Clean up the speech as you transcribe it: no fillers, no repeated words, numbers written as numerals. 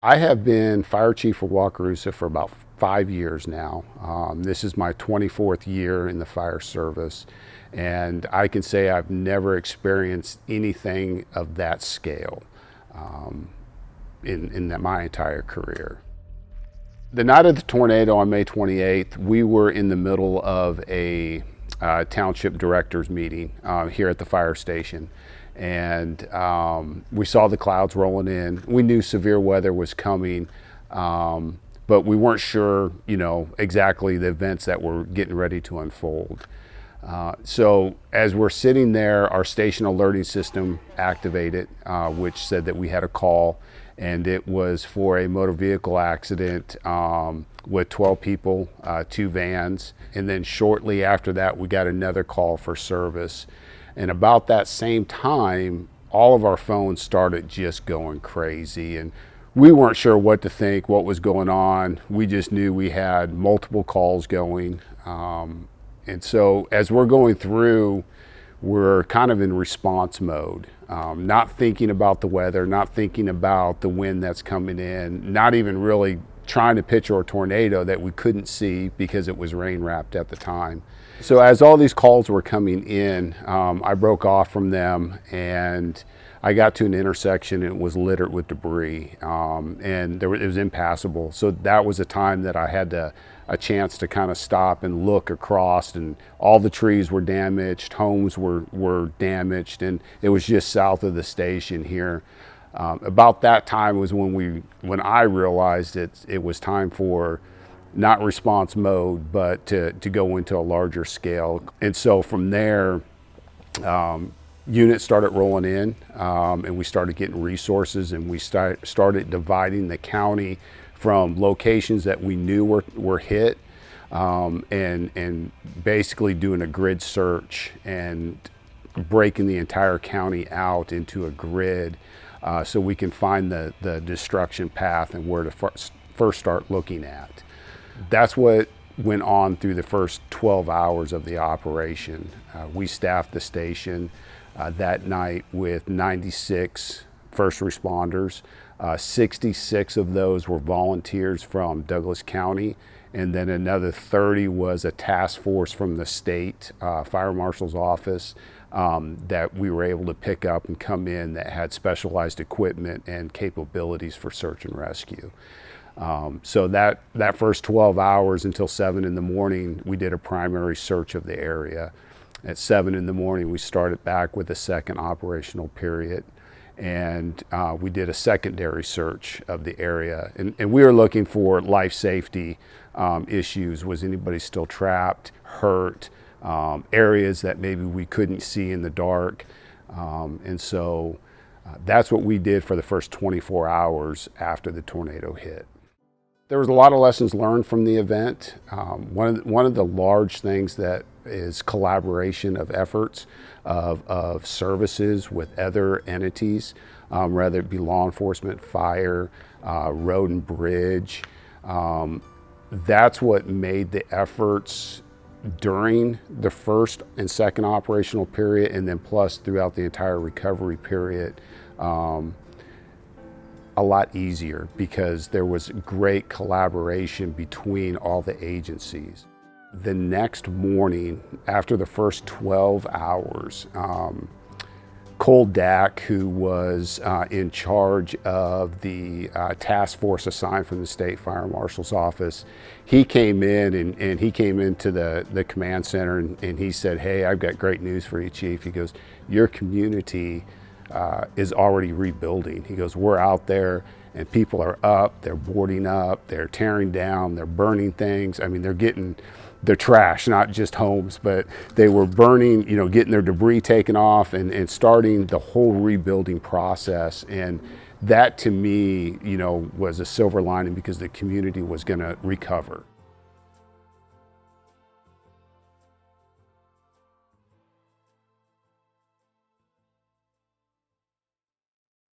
I have been fire chief for Wakarusa for about 5 years now. This is my 24th year in the fire service, and I can say I've never experienced anything of that scale in my entire career. The night of the tornado on May 28th, we were in the middle of a township directors meeting here at the fire station. And we saw the clouds rolling in. We knew severe weather was coming, but we weren't sure, exactly the events that were getting ready to unfold. So as we're sitting there, our station alerting system activated, which said that we had a call, and it was for a motor vehicle accident with 12 people, 2 vans. And then shortly after that, we got another call for service. And about that same time, all of our phones started just going crazy, and we weren't sure what to think, what was going on. We just knew we had multiple calls going. And so as we're going through, we're kind of in response mode, not thinking about the weather, not thinking about the wind that's coming in, not even really trying to picture a tornado that we couldn't see because it was rain wrapped at the time. So as all these calls were coming in, I broke off from them, and I got to an intersection and it was littered with debris, and it was impassable. So that was a time that I had a chance to kind of stop and look across, and all the trees were damaged, homes were damaged, and it was just south of the station here. About that time was when I realized it was time for not response mode, but to go into a larger scale. And so from there, units started rolling in, and we started getting resources, and we started dividing the county from locations that we knew were hit, and basically doing a grid search and breaking the entire county out into a grid, so we can find the destruction path and where to first start looking at. That's what went on through the first 12 hours of the operation. We staffed the station that night with 96 first responders. 66 of those were volunteers from Douglas County, and then another 30 was a task force from the state fire marshal's office that we were able to pick up and come in that had specialized equipment and capabilities for search and rescue. So that first 12 hours until 7 in the morning, we did a primary search of the area. At 7 in the morning, we started back with a second operational period, and we did a secondary search of the area. And we were looking for life safety issues. Was anybody still trapped, hurt, areas that maybe we couldn't see in the dark? And so that's what we did for the first 24 hours after the tornado hit. There was a lot of lessons learned from the event. One of the large things that is collaboration of efforts of services with other entities, whether it be law enforcement, fire, road and bridge. That's what made the efforts during the first and second operational period, and then plus throughout the entire recovery period, a lot easier, because there was great collaboration between all the agencies. The next morning, after the first 12 hours, Cole Dack, who was in charge of the task force assigned from the state fire marshal's office, he came in and he came into the command center, and he said, "Hey, I've got great news for you, Chief." He goes, "Your community is already rebuilding." He goes, "We're out there and people are up, they're boarding up, they're tearing down, they're burning things. I mean, they're getting their trash, not just homes, but they were burning, getting their debris taken off and starting the whole rebuilding process." And that to me, was a silver lining, because the community was going to recover.